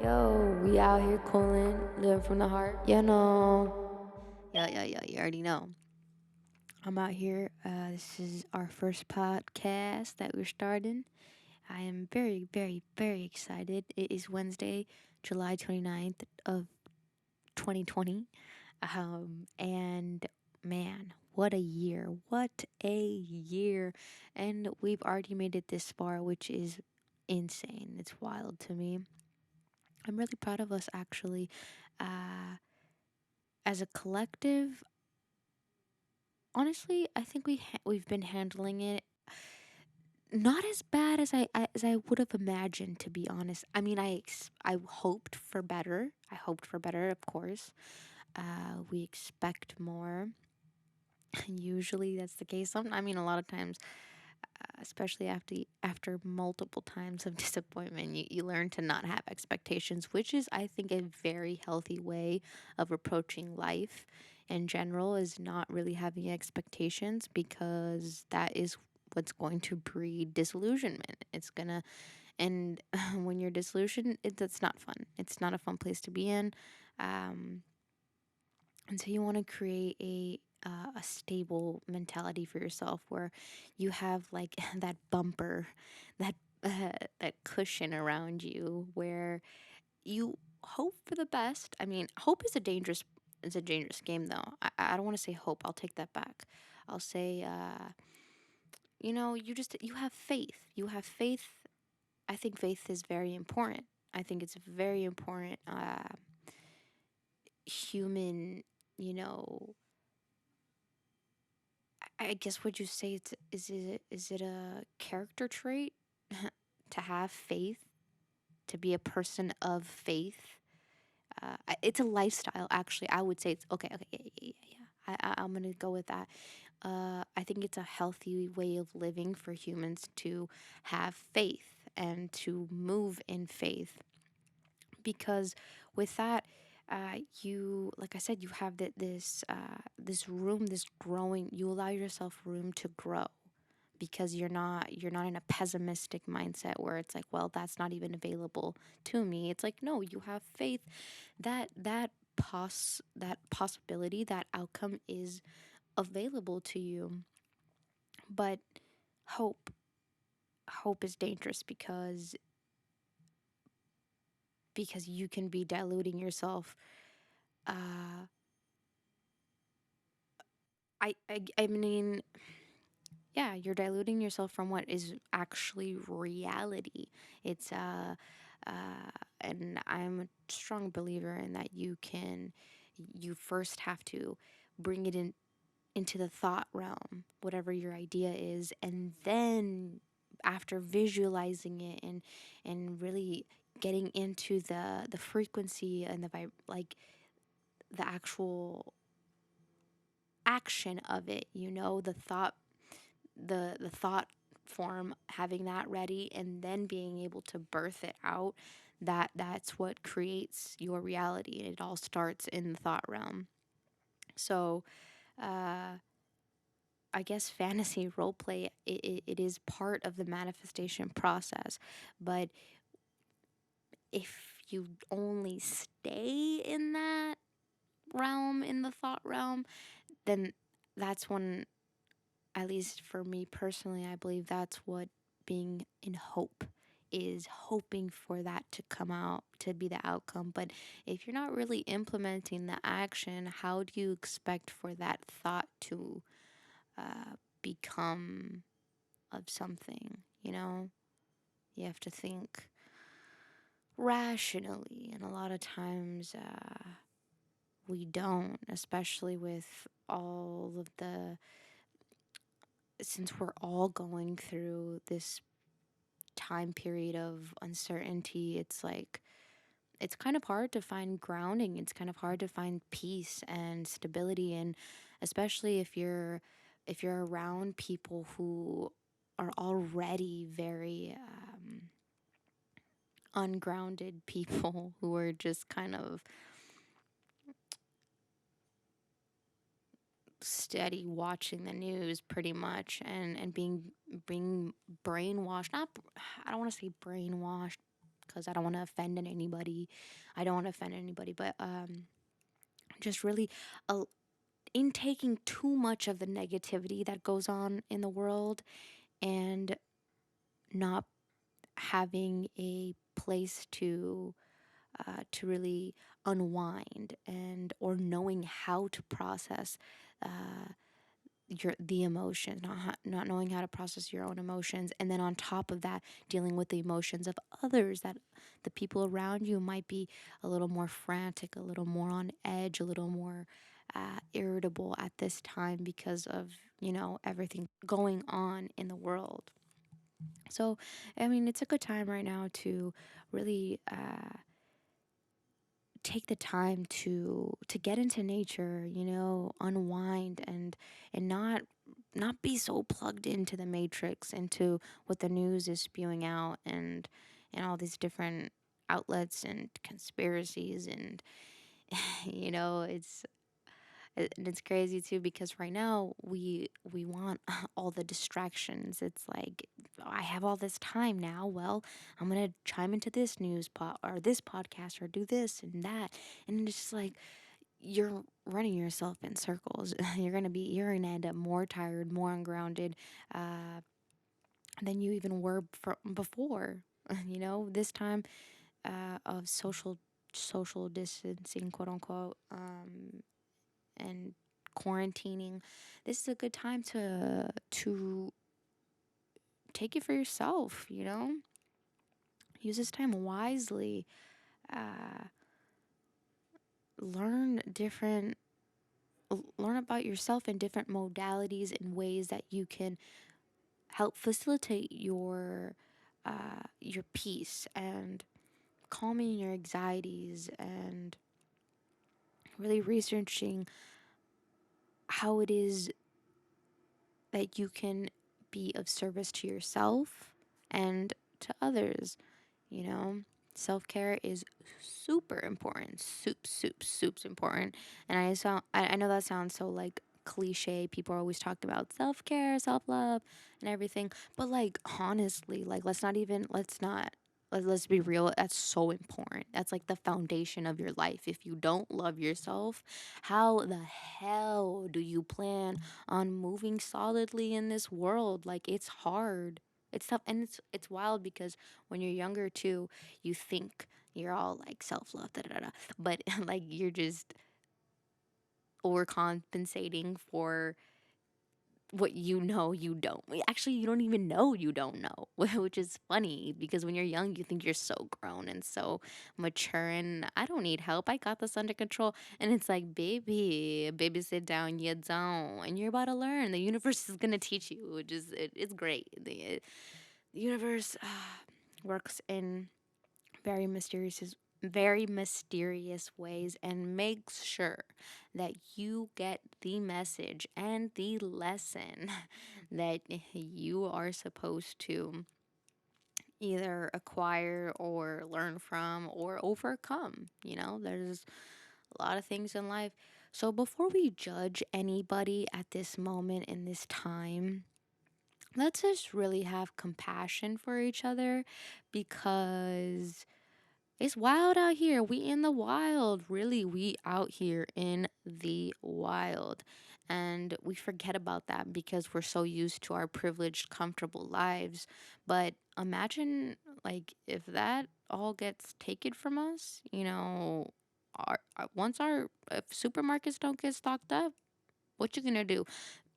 Yo, we out here calling, living from the heart. You know. Yeah, you already know. I'm out here. This is our first podcast that we're starting. I am very, very, very excited. It is Wednesday, July 29th of 2020. And man, what a year. What a year. And we've already made it this far, which is insane. It's wild to me. I'm really proud of us actually. Uh, as a collective, honestly, I think we've been handling it not as bad as I would have imagined, to be honest. I mean, I hoped for better. I hoped for better, of course. We expect more. Usually that's the case. I mean, a lot of times, especially after multiple times of disappointment, you learn to not have expectations, which is, I think, a very healthy way of approaching life in general, is not really having expectations, because that is what's going to breed disillusionment. It's gonna and when you're disillusioned, it's not fun. It's not a fun place to be in. um, and so you want to create a stable mentality for yourself, where you have like that bumper, that that cushion around you, where you hope for the best. I mean, hope is a dangerous game, though. I don't want to say hope. I'll take that back. I'll say, you have faith. You have faith. I think faith is very important. I think it's a very important human, you know, I guess, would you say is it a character trait to have faith, to be a person of faith? It's a lifestyle, actually. I would say it's okay. Okay, yeah. I'm gonna go with that. I think it's a healthy way of living for humans to have faith and to move in faith, because with that, you, like I said, you have this room, this growing. You allow yourself room to grow, because you're not in a pessimistic mindset where it's like, well, that's not even available to me. It's like, no, you have faith that that possibility, that outcome is available to you. But hope hope is dangerous, because you can be diluting yourself. uh I mean, yeah, you're diluting yourself from what is actually reality. It's and I'm a strong believer in that. You first have to bring it into the thought realm, whatever your idea is, and then, after visualizing it and really getting into the frequency and like the actual action of it, the thought form, having that ready, and then being able to birth it out, that's what creates your reality, and it all starts in the thought realm. So uh I guess fantasy role play, it is part of the manifestation process. But if you only stay in that realm, in the thought realm, then that's when, at least for me personally, I believe that's what being in hope is, hoping for that to come out, to be the outcome. But if you're not really implementing the action, how do you expect for that thought to become of something? You have to think rationally, and a lot of times we don't, especially with all of since we're all going through this time period of uncertainty. It's like, it's kind of hard to find grounding. It's kind of hard to find peace and stability, and especially if you're around people who are already very ungrounded people, who are just kind of steady watching the news, pretty much, and being brainwashed. Not, I don't want to say brainwashed, because I don't want to offend anybody. I don't want to offend anybody, but just really uh, intaking too much of the negativity that goes on in the world, and not having a place to really unwind, and or knowing how to process uh, your the emotions, not knowing how to process your own emotions, and then on top of that, dealing with the emotions of others, that the people around you might be a little more frantic, a little more on edge, a little more irritable at this time because of everything going on in the world. So, I mean, it's a good time right now to really take the time to get into nature, unwind, and not be so plugged into the matrix, into what the news is spewing out, and all these different outlets and conspiracies, and it's crazy too, because right now we want all the distractions. It's like, I have all this time now. Well, I'm gonna chime into this news pod or this podcast or do this and that, and it's just like you're running yourself in circles. You're gonna end up more tired, more ungrounded, uh, than you even were before. This time of social distancing, quote unquote, and quarantining, this is a good time to take it for yourself. Use this time wisely. uh learn different Learn about yourself in different modalities and ways that you can help facilitate your peace, and calming your anxieties, and really researching how it is that you can be of service to yourself and to others. You know, self care is super important, soup's important. And I know that sounds so like cliche. People are always talking about self care, self love, and everything. But like honestly, like let's be real. That's so important. That's like the foundation of your life. If you don't love yourself, how the hell do you plan on moving solidly in this world? Like, it's hard. It's tough, and it's wild because when you're younger too, you think you're all like self love, da da da, but like you're just overcompensating for what you don't. Actually, you don't even know you don't know, which is funny because when you're young, you think you're so grown and so mature, and I don't need help. I got this under control. And it's like, baby, sit down, you don't. And you're about to learn. The universe is going to teach you, which is, it's great. The universe works in very mysterious ways, and makes sure that you get the message and the lesson that you are supposed to either acquire or learn from or overcome. There's a lot of things in life. So before we judge anybody at this moment in this time, let's just really have compassion for each other, because it's wild out here. We in the wild. Really, we out here in the wild. And we forget about that because we're so used to our privileged, comfortable lives. But imagine, like, if that all gets taken from us, once our if supermarkets don't get stocked up, what you gonna do?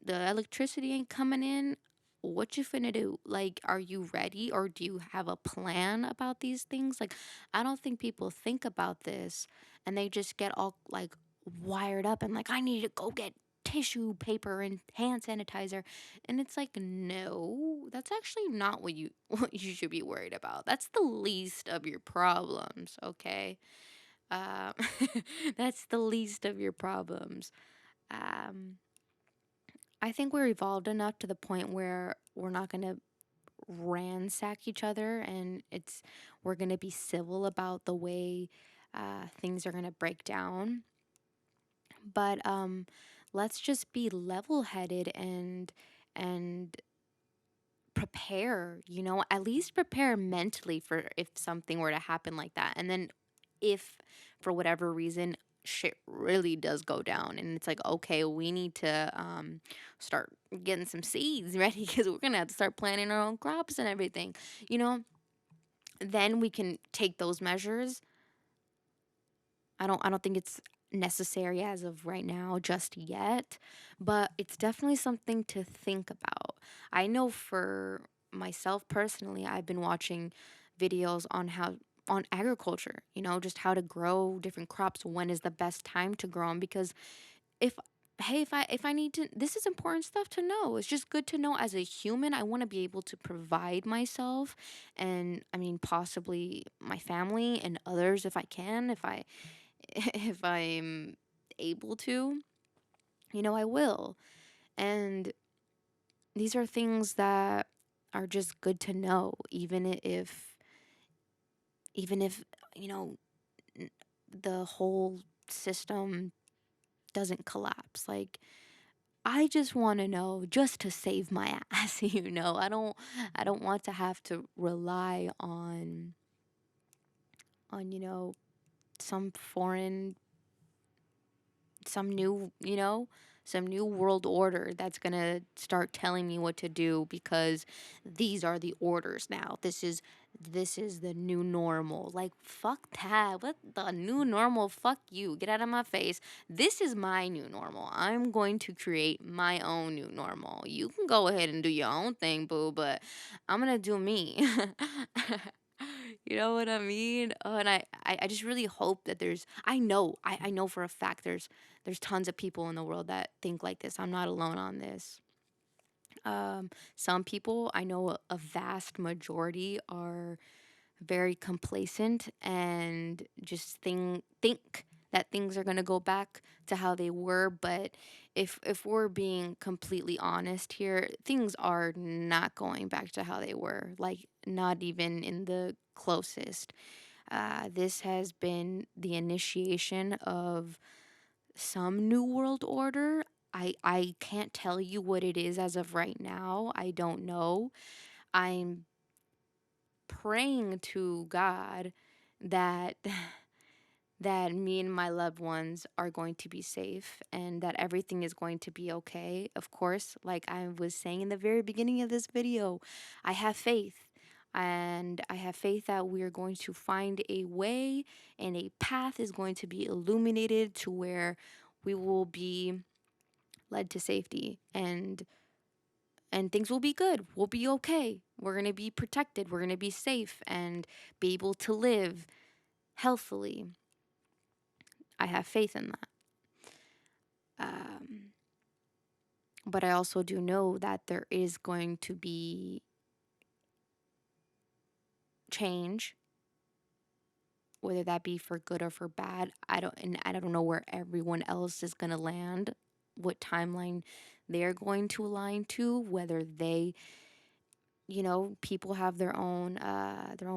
The electricity ain't coming in. What you finna do? Like, are you ready, or do you have a plan about these things? Like, I don't think people think about this, and they just get all like wired up and like, I need to go get tissue paper and hand sanitizer. And it's like, no, that's actually not what you what you should be worried about. That's the least of your problems, okay? Um that's the least of your problems. Um I think we're evolved enough to the point where we're not going to ransack each other, and we're going to be civil about the way things are going to break down. But let's just be level headed and prepare, at least prepare mentally for if something were to happen like that. And then if for whatever reason shit really does go down and it's like, okay, we need to start getting some seeds ready because we're going to have to start planting our own crops and everything, you know, then we can take those measures. I don't think it's necessary as of right now just yet, but it's definitely something to think about. I know for myself personally, I've been watching videos on agriculture, just how to grow different crops, when is the best time to grow them because if hey, if I need to, this is important stuff to know. It's just good to know as a human. I want to be able to provide myself and I mean possibly my family and others if I can, if I if I'm able to, I will. And these are things that are just good to know, even if, you know, n- the whole system doesn't collapse. Like I just want to know just to save my ass, I don't want to have to rely on some foreign some new, some new world order that's going to start telling me what to do because these are the orders now. This is the new normal. Like fuck that. What the new normal? Fuck you. Get out of my face. This is my new normal. I'm going to create my own new normal. You can go ahead and do your own thing, boo, but I'm going to do me. You know what I mean? Oh, and I just really hope that I know for a fact there's tons of people in the world that think like this. I'm not alone on this. Some people, I know a vast majority are very complacent and just think that things are going to go back to how they were, but if we're being completely honest here, things are not going back to how they were, like not even in the closest. This has been the initiation of some new world order. I can't tell you what it is as of right now. I don't know. I'm praying to God that that me and my loved ones are going to be safe and that everything is going to be okay. Of course, like I was saying in the very beginning of this video, I have faith. And I have faith that we are going to find a way and a path is going to be illuminated to where we will be led to safety and things will be good. We'll be okay. We're going to be protected. We're going to be safe and be able to live healthily. I have faith in that. Um, but I also do know that there is going to be change, whether that be for good or for bad. I don't know where everyone else is going to land, what timeline they're going to align to, whether they, people have their own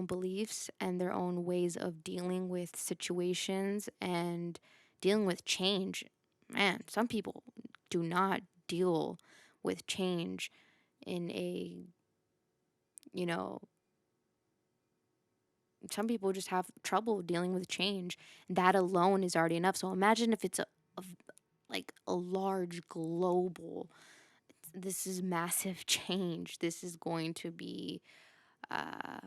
beliefs and their own ways of dealing with situations and dealing with change. Man, some people do not deal with change in a, you know, some people just have trouble dealing with change. That alone is already enough. So imagine if it's a like a large global, this is massive change. This is going to be uh,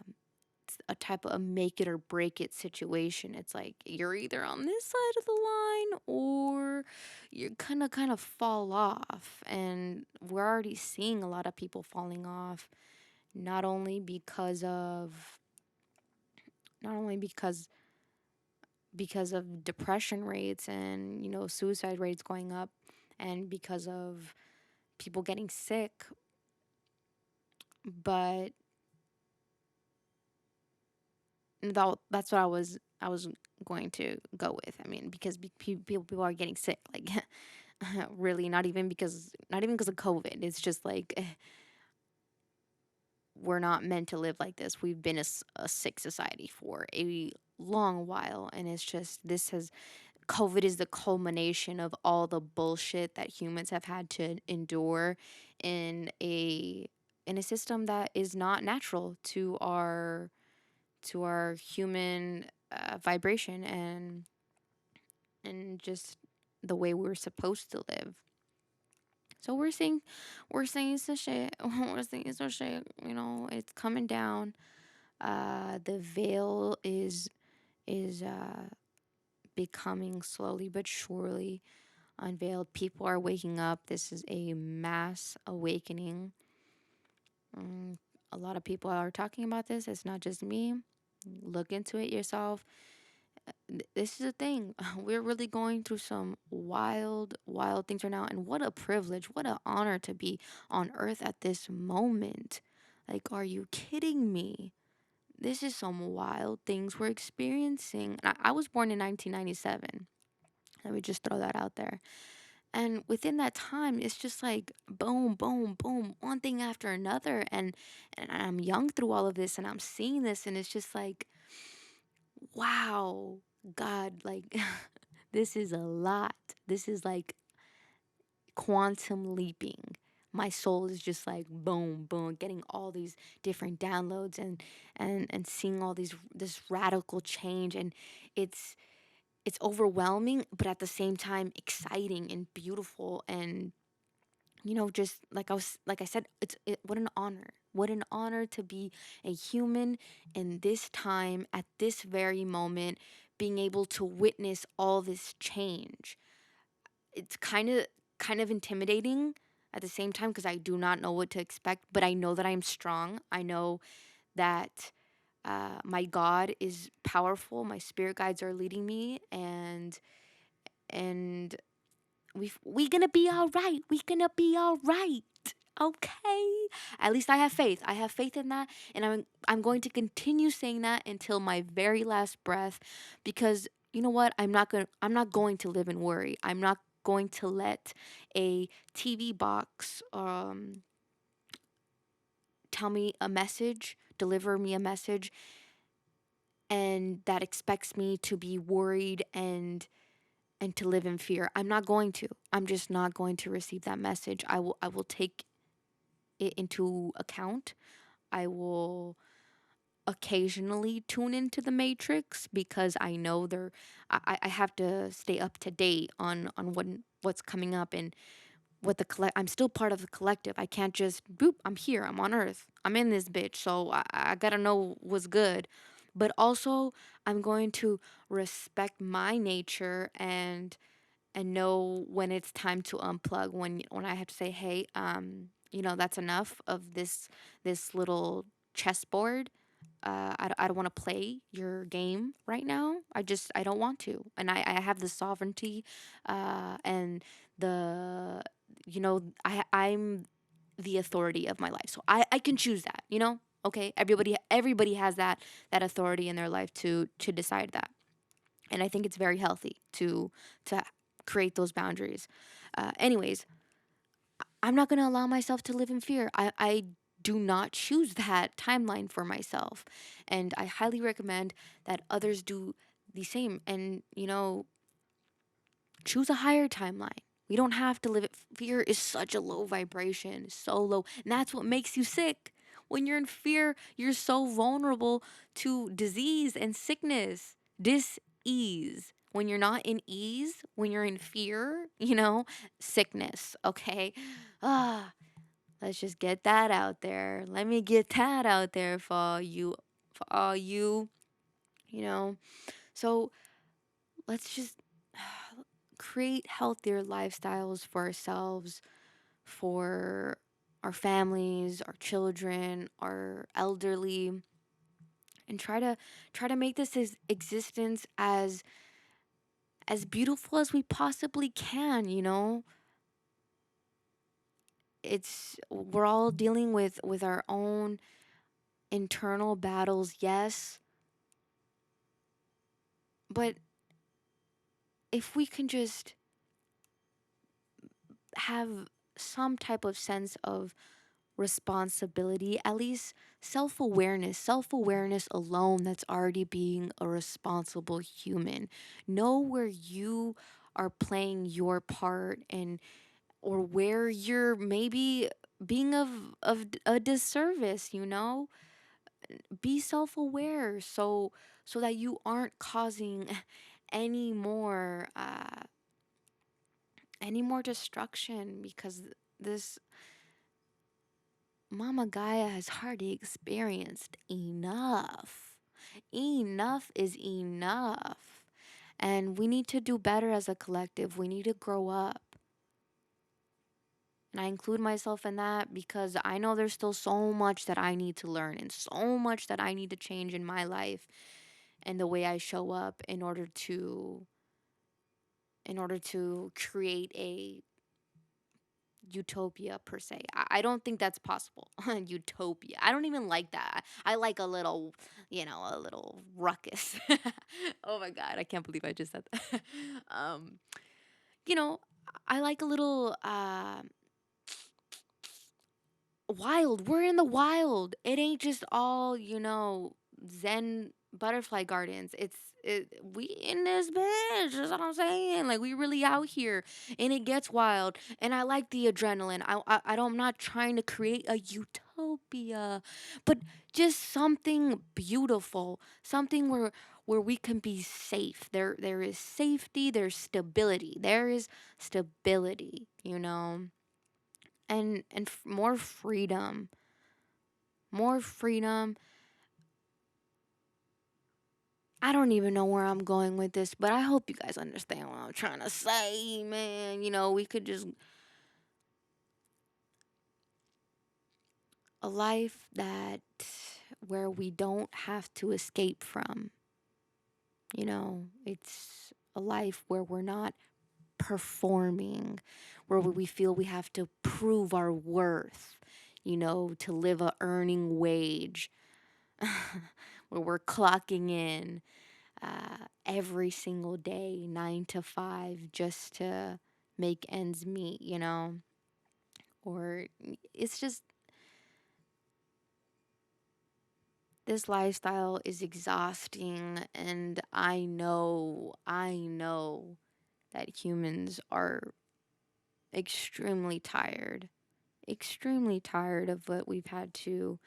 a type of a make it or break it situation. It's like you're either on this side of the line or you're gonna kind of fall off. And we're already seeing a lot of people falling off, not only because of not only because of depression rates and suicide rates going up and because of people getting sick, but that's what I was going to go with. I mean, because people are getting sick, like really, not even because of COVID. It's just like we're not meant to live like this. We've been a sick society for a long while, and it's just this has COVID is the culmination of all the bullshit that humans have had to endure in a in a system that is not natural to our human vibration and just the way we're supposed to live. So we're seeing some shit. We're seeing some shit. You know, it's coming down. The veil is becoming slowly but surely unveiled. People are waking up. This is a mass awakening. Mm, a lot of people are talking about this. It's not just me. Look into it yourself. This is a thing. We're really going through some wild things right now. And what a privilege, what an honor to be on earth at this moment. Like, are you kidding me? This is some wild things we're experiencing. I was born in 1997. Let me just throw that out there. And within that time, it's just like boom, boom, boom, one thing after another. And I'm young through all of this and I'm seeing this and it's just like, wow, God, like this is a lot. This is like quantum leaping. My soul is just like boom, boom, getting all these different downloads and seeing all these this radical change and it's it's overwhelming, but at the same time exciting and beautiful and just like I said, what an honor. What an honor to be a human in this time at this very moment being able to witness all this change. It's kind of intimidating at the same time because I do not know what to expect, but I know that I'm strong. I know that my God is powerful. My spirit guides are leading me, and we gonna be all right. We gonna be all right. Okay. At least I have faith. I have faith in that, and I'm going to continue saying that until my very last breath, because you know what? I'm not going to live in worry. I'm not going to let a TV box tell me a message, deliver me a message, and that expects me to be worried and to live in fear. I'm not going to. I'm just not going to receive that message. I will take it into account. I will occasionally tune into the Matrix because I know I have to stay up to date on what's coming up and what the collect I'm still part of the collective. I can't just boop, I'm here, I'm on earth. I'm in this bitch. So I gotta know what's good. But also I'm going to respect my nature and know when it's time to unplug, when I have to say, hey, that's enough of this little chessboard. I don't want to play your game right now. I don't want to, and I have the sovereignty, and the I'm the authority of my life, so I can choose that. Okay, everybody has that authority in their life to decide that, and I think it's very healthy to create those boundaries. Anyways, I'm not going to allow myself to live in fear. I do not choose that timeline for myself. And I highly recommend that others do the same and, choose a higher timeline. We don't have to live it. Fear is such a low vibration, so low. And that's what makes you sick. When you're in fear, you're so vulnerable to disease and sickness, dis-ease. When you're not in ease, when you're in fear, sickness, okay? Ah, let's just get that out there. Let me get that out there for all you, you know. So let's just create healthier lifestyles for ourselves, for our families, our children, our elderly, and try to make existence as beautiful as we possibly can. We're all dealing with our own internal battles, yes, but if we can just have some type of sense of responsibility, at least self awareness alone, that's already being a responsible human. Know where you are playing your part or where you're maybe being of a disservice, you know? Be self-aware so that you aren't causing any more any more destruction, because this Mama Gaia has already experienced enough. Enough is enough. And we need to do better as a collective. We need to grow up. And I include myself in that because I know there's still so much that I need to learn and so much that I need to change in my life and the way I show up in order to create a utopia per se. I don't think that's possible. Utopia. I don't even like that. I like a little, a little ruckus. Oh my god, I can't believe I just said that. um, you know, I like a little wild. We're in the wild. It ain't just all, zen butterfly gardens. We in this bitch. That's what I'm saying. Like we really out here, and it gets wild. And I like the adrenaline. I'm not trying to create a utopia, but just something beautiful, something where we can be safe. There is safety. There's stability. There is stability. And more freedom, more freedom. I don't even know where I'm going with this, but I hope you guys understand what I'm trying to say, man. We could just a life that where we don't have to escape from. It's a life where we're not performing, where we feel we have to prove our worth, to live a earning wage, where we're clocking in every single day, 9 to 5, just to make ends meet. Or it's just this lifestyle is exhausting, and I know that humans are extremely tired of what we've had to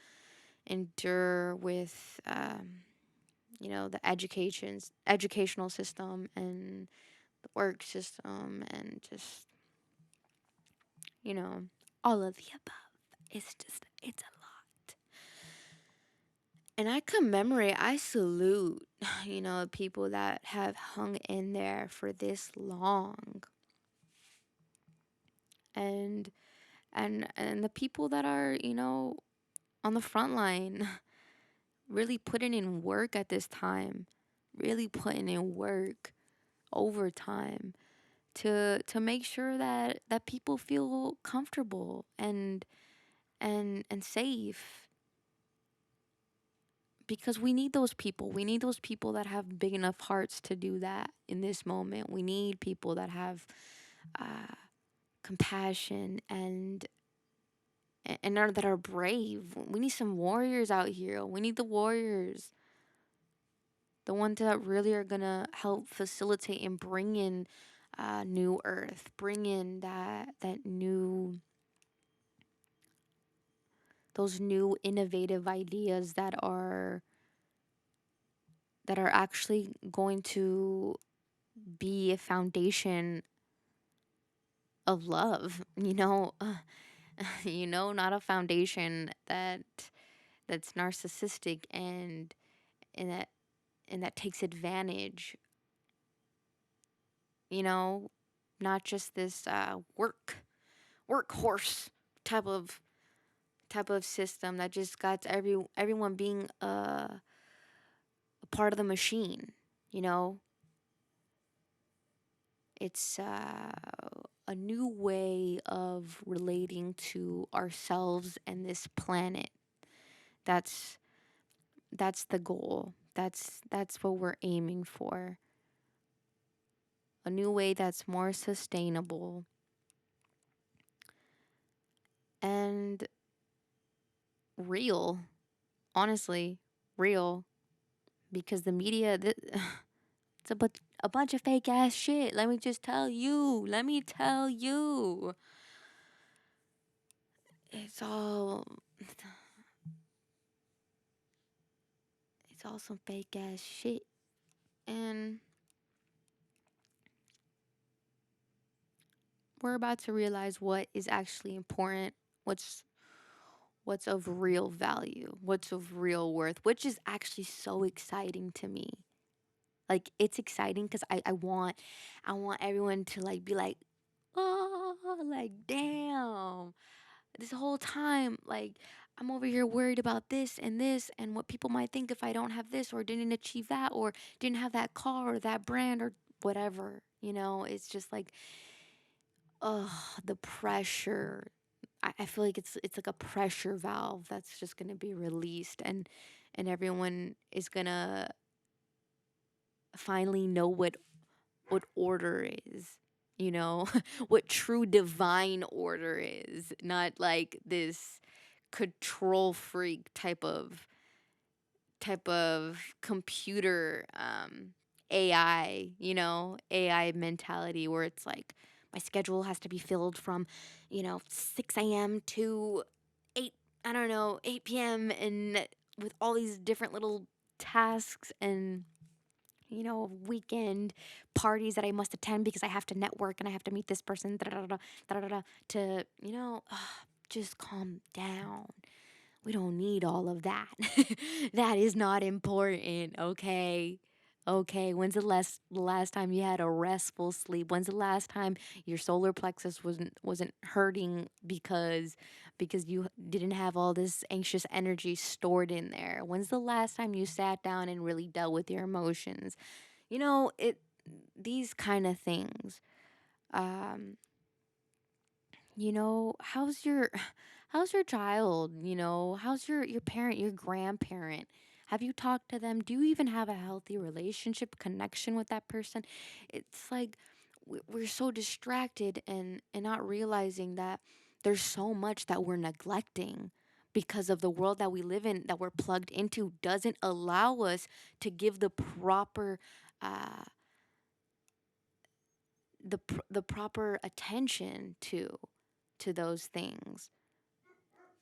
endure with, the educational system and the work system, and just you know, all of the above. It's a lot. And I salute, people that have hung in there for this long. And and the people that are, on the front line, really putting in work at this time, really putting in work overtime to make sure that people feel comfortable and safe, because we need those people. We need those people that have big enough hearts to do that in this moment. We need people that have uh, compassion that are brave. We need some warriors out here. We need the warriors, the ones that really are gonna help facilitate and bring in new earth, bring in that new those new innovative ideas that are actually going to be a foundation of love, not a foundation that's narcissistic and that and that takes advantage, you know, not just this workhorse type of system that just got everyone being a part of the machine, you know. It's a new way of relating to ourselves and this planet. That's that's the goal. That's what we're aiming for. A new way that's more sustainable and real. Honestly, real, because the media it's a bunch of fake ass shit. Let me just tell you. Let me tell you. it's all it's all some fake ass shit. And we're about to realize what is actually important, what's what's of real value, what's of real worth, which is actually so exciting to me. Like it's exciting because I want everyone to like be like, oh, like damn. This whole time, like I'm over here worried about this and what people might think if I don't have this or didn't achieve that or didn't have that car or that brand or whatever. It's just like, oh, the pressure. I feel like it's like a pressure valve that's just gonna be released, and everyone is gonna finally know what order is, what true divine order is, not like this control freak type of computer AI mentality where it's like my schedule has to be filled from 6 a.m. to 8 I don't know 8 p.m. and with all these different little tasks and weekend parties that I must attend because I have to network and I have to meet this person, da da da da da da, to just calm down. We don't need all of that. That is not important, okay? Okay, when's the last time you had a restful sleep? When's the last time your solar plexus wasn't hurting because you didn't have all this anxious energy stored in there? When's the last time you sat down and really dealt with your emotions? It these kind of things. Um, how's your child? How's your parent, your grandparent? Have you talked to them? Do you even have a healthy relationship connection with that person? It's like we're so distracted and not realizing that there's so much that we're neglecting because of the world that we live in, that we're plugged into, doesn't allow us to give uh the proper attention to those things.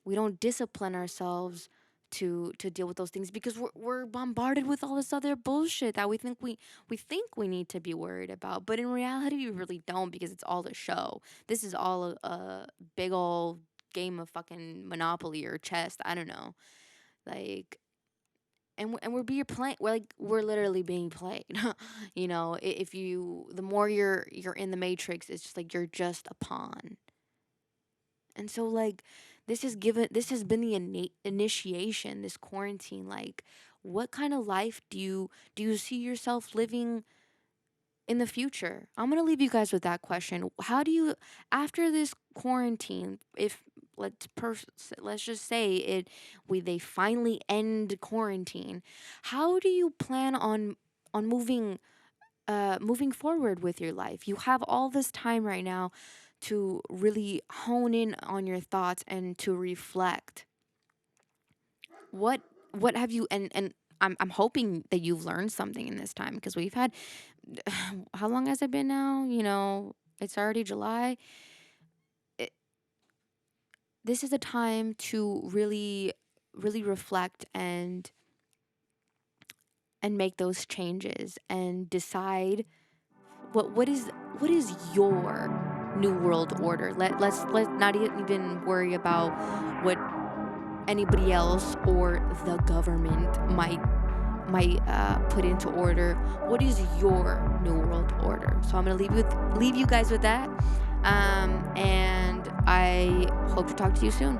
We don't discipline ourselves to deal with those things because we're bombarded with all this other bullshit that we think we need to be worried about, but in reality we really don't, because it's all a show. This is all a big old game of fucking Monopoly or chess, I don't know. Like, and we're being played. We're literally being played. If the more you're in the matrix, it's just like you're just a pawn. And so, like, this has been the initiation, this quarantine. Like, what kind of life do you see yourself living in the future? I'm gonna leave you guys with that question. How do you, after this quarantine, if let's just say they finally end quarantine, how do you plan on moving forward with your life? You have all this time right now to really hone in on your thoughts and to reflect. What what have you and I'm hoping that you've learned something in this time, because we've had how long has it been now? It's already July. It, this is a time to really really reflect and make those changes and decide what is your new world order. Let not even worry about what anybody else or the government might put into order. What is your new world order? So I'm gonna leave you guys with that, and I hope to talk to you soon.